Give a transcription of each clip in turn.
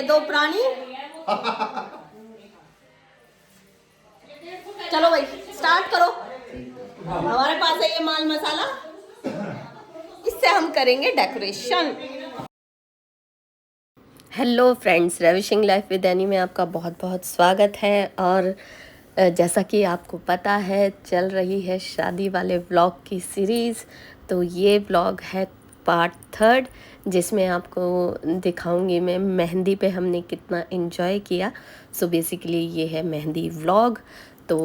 ये दो प्राणी। चलो भाई स्टार्ट करो। हमारे पास है ये माल मसाला, इससे हम करेंगे decoration. Hello friends, ravishing life with any में आपका बहुत बहुत स्वागत है। और जैसा कि आपको पता है चल रही है शादी वाले व्लॉग की सीरीज़, तो ये व्लॉग है पार्ट 3 जिसमें आपको दिखाऊंगी मैं मेहंदी पे हमने कितना एंजॉय किया। सो बेसिकली ये है मेहंदी व्लॉग। तो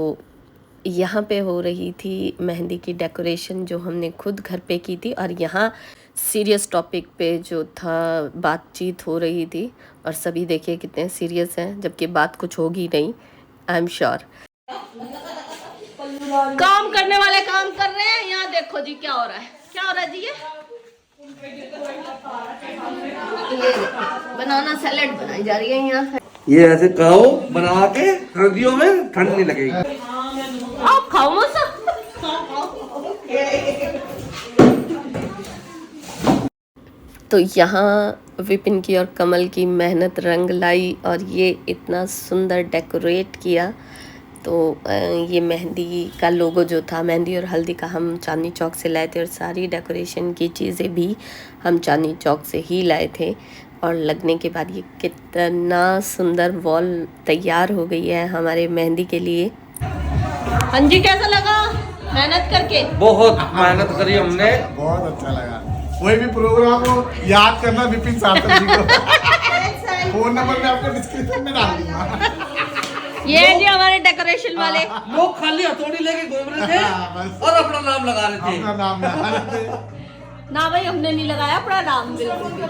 यहाँ पे हो रही थी मेहंदी की डेकोरेशन जो हमने खुद घर पे की थी, और यहाँ सीरियस टॉपिक पे जो था बातचीत हो रही थी। और सभी देखिए कितने सीरियस हैं, जबकि बात कुछ होगी नहीं, आई एम श्योर। काम करने वाले काम कर रहे हैं। यहाँ देखो जी क्या हो रहा है, क्या हो रहा है जी। ये बनाना सैलेड बनाई जा रही है यहाँ। ये ऐसे खाओ बना के, सर्दियों में ठंड नहीं लगेगी। आप खाओ मत। तो यहाँ विपिन की और कमल की मेहनत रंग लाई और ये इतना सुंदर डेकोरेट किया। तो ये मेहंदी का लोगो जो था, मेहंदी और हल्दी का, हम चांदनी चौक से लाए थे, और सारी डेकोरेशन की चीज़ें भी हम चांदनी चौक से ही लाए थे। और लगने के बाद ये कितना सुंदर वॉल तैयार हो गई है हमारे मेहंदी के लिए। हाँ जी, कैसा लगा मेहनत करके? बहुत मेहनत करी हमने, बहुत अच्छा लगा। कोई भी प्रोग्राम हो याद करना विपिन सार्थक जी को। फोन नंबर मैं आपको डिस्क्रिप्शन में डाल दूंगा। ये जी हमारे डेकोरेशन वाले लोग खाली हथौड़ी लेके घूम रहे थे और अपना नाम लगा रहे थे। अपना नाम लगा रहे थे। ना भाई, हमने नहीं लगाया अपना नाम बिल्कुल भी।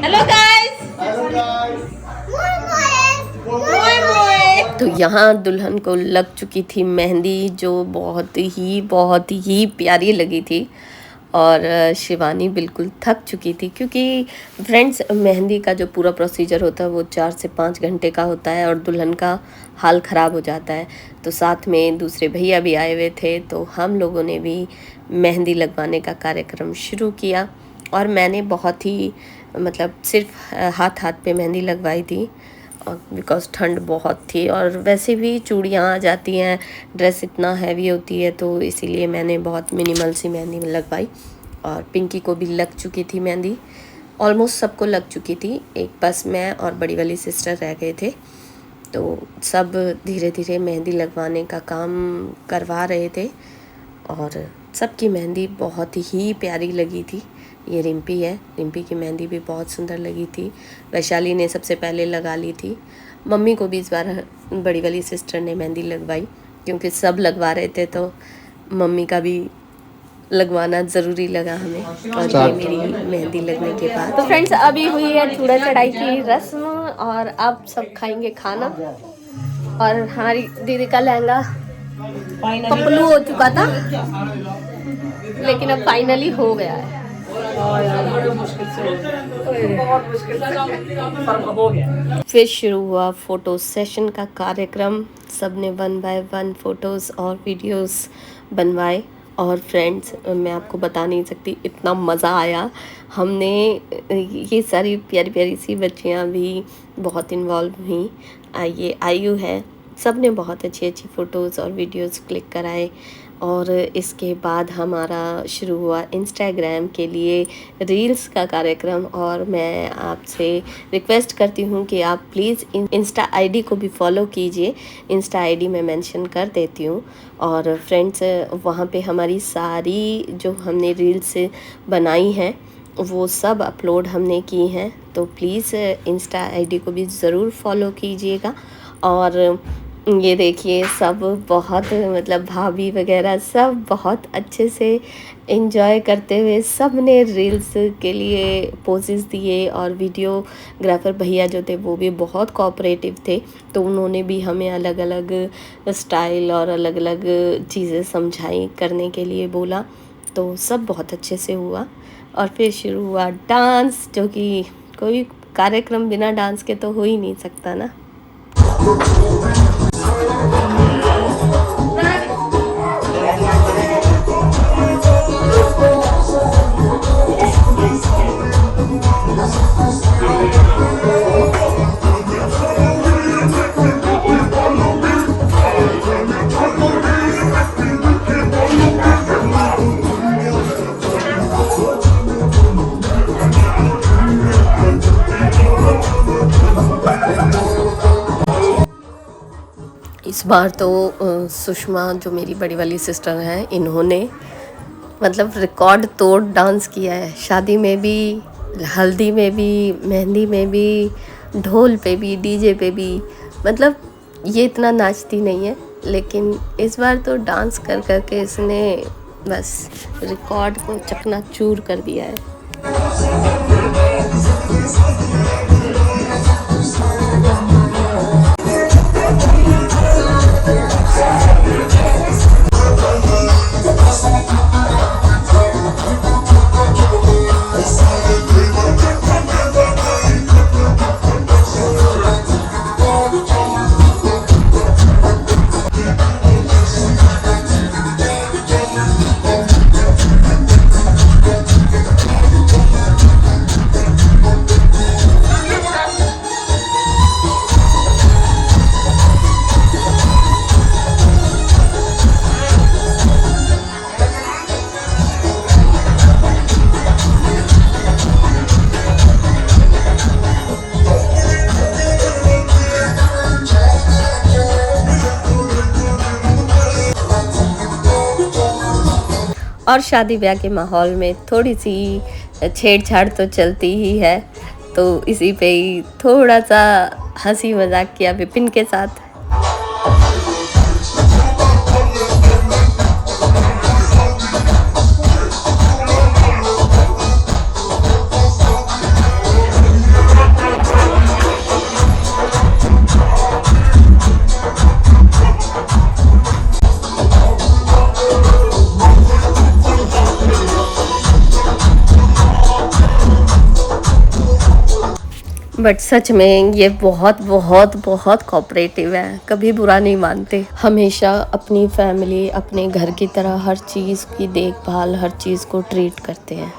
Hello guys. Hello guys. तो यहाँ दुल्हन को लग चुकी थी मेहंदी, जो बहुत ही प्यारी लगी थी। और शिवानी बिल्कुल थक चुकी थी, क्योंकि फ्रेंड्स मेहंदी का जो पूरा प्रोसीजर होता है वो 4 से 5 घंटे का होता है, और दुल्हन का हाल ख़राब हो जाता है। तो साथ में दूसरे भैया भी आए हुए थे, तो हम लोगों ने भी मेहंदी लगवाने का कार्यक्रम शुरू किया। और मैंने बहुत ही सिर्फ हाथ पे मेहंदी लगवाई थी, बिकॉज़ ठंड बहुत थी, और वैसे भी चूड़ियाँ आ जाती हैं, ड्रेस इतना हैवी होती है, तो इसीलिए मैंने बहुत मिनिमल सी मेहंदी लगवाई। और पिंकी को भी लग चुकी थी मेहंदी, ऑलमोस्ट सबको लग चुकी थी, एक बस मैं और बड़ी वाली सिस्टर रह गए थे। तो सब धीरे धीरे मेहंदी लगवाने का काम करवा रहे थे, और सबकी मेहंदी बहुत ही प्यारी लगी थी। ये रिम्पी है, रिम्पी की मेहंदी भी बहुत सुंदर लगी थी। वैशाली ने सबसे पहले लगा ली थी। मम्मी को भी इस बार बड़ी वाली सिस्टर ने मेहंदी लगवाई, क्योंकि सब लगवा रहे थे, तो मम्मी का भी लगवाना ज़रूरी लगा हमें। और ये मेरी मेहंदी लगने के बाद तो फ्रेंड्स अभी हुई है चूड़ा चढ़ाई की रस्म, और अब सब खाएंगे खाना। और हमारी दीदी का लहंगा पपलू हो चुका था, लेकिन अब फाइनली हो गया है। बहुत मुश्किल से फिर शुरू हुआ फोटो सेशन का कार्यक्रम। सबने 1 बाय 1 फोटोज़ और वीडियोस बनवाए। और फ्रेंड्स मैं आपको बता नहीं सकती, इतना मज़ा आया। हमने ये सारी प्यारी प्यारी सी बच्चियाँ भी बहुत इन्वॉल्व हुई। ये आयु है, सब ने बहुत अच्छी अच्छी फ़ोटोज़ और वीडियोस क्लिक कराए। और इसके बाद हमारा शुरू हुआ इंस्टाग्राम के लिए रील्स का कार्यक्रम। और मैं आपसे रिक्वेस्ट करती हूँ कि आप प्लीज़ इंस्टा आईडी को भी फॉलो कीजिए। इंस्टा आईडी मैं मेंशन कर देती हूँ। और फ्रेंड्स वहाँ पे हमारी सारी जो हमने रील्स बनाई हैं वो सब अपलोड हमने की हैं, तो प्लीज़ इंस्टा आईडी को भी ज़रूर फॉलो कीजिएगा। और ये देखिए सब बहुत भाभी वगैरह सब बहुत अच्छे से एंजॉय करते हुए सब ने रील्स के लिए पोजेस दिए। और वीडियोग्राफर भैया जो थे वो भी बहुत कोऑपरेटिव थे, तो उन्होंने भी हमें अलग अलग स्टाइल और अलग अलग चीज़ें समझाई, करने के लिए बोला। तो सब बहुत अच्छे से हुआ। और फिर शुरू हुआ डांस, जो कि कोई कार्यक्रम बिना डांस के तो हो ही नहीं सकता ना। इस बार तो सुषमा जो मेरी बड़ी वाली सिस्टर हैं, इन्होंने मतलब रिकॉर्ड तोड़ डांस किया है। शादी में भी, हल्दी में भी, मेहंदी में भी, ढोल पे भी, डीजे पे भी। मतलब ये इतना नाचती नहीं है, लेकिन इस बार तो डांस कर कर के इसने बस रिकॉर्ड को चकनाचूर कर दिया है। और शादी ब्याह के माहौल में थोड़ी सी छेड़छाड़ तो चलती ही है, तो इसी पे ही थोड़ा सा हंसी मजाक किया विपिन के साथ। बट सच में ये बहुत बहुत बहुत कोऑपरेटिव है, कभी बुरा नहीं मानते। हमेशा अपनी फैमिली, अपने घर की तरह हर चीज़ की देखभाल, हर चीज़ को ट्रीट करते हैं।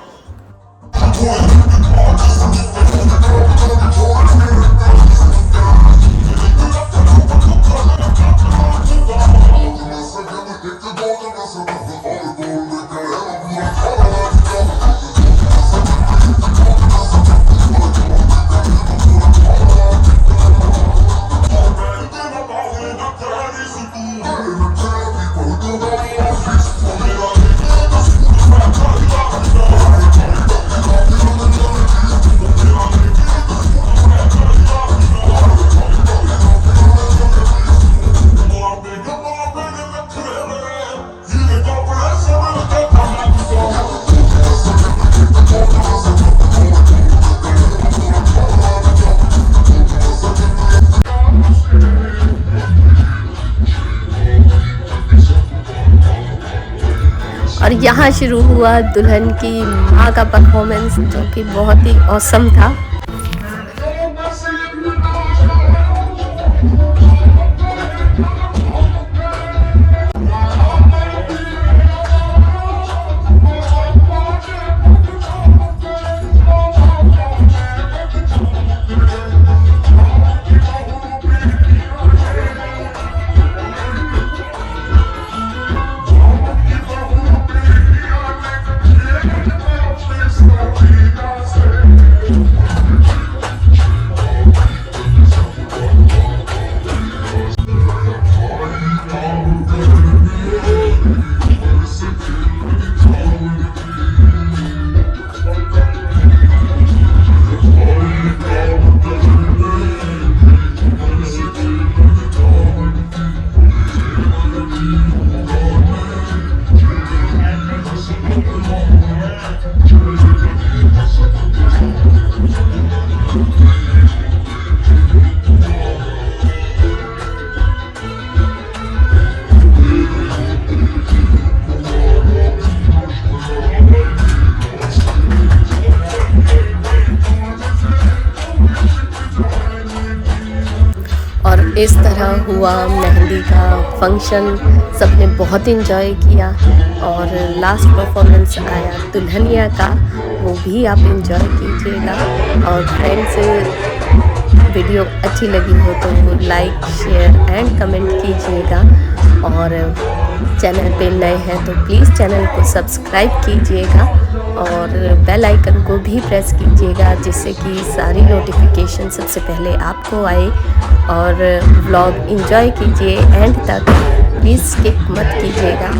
और यहाँ शुरू हुआ दुल्हन की माँ का परफॉर्मेंस, जो कि बहुत ही ऑसम था। इस तरह हुआ मेहंदी का फंक्शन, सबने बहुत इन्जॉय किया। और लास्ट परफॉर्मेंस आया दुल्हनिया का, वो भी आप इन्जॉय कीजिएगा। और फ्रेंड्स, वीडियो अच्छी लगी हो तो लाइक, शेयर एंड कमेंट कीजिएगा। और चैनल पे नए हैं तो प्लीज़ चैनल को सब्सक्राइब कीजिएगा। और बेल आइकन को भी प्रेस कीजिएगा जिससे कि सारी नोटिफिकेशन सबसे पहले आपको आए। और व्लॉग एंजॉय कीजिए एंड तक, प्लीज़ स्किप मत कीजिएगा।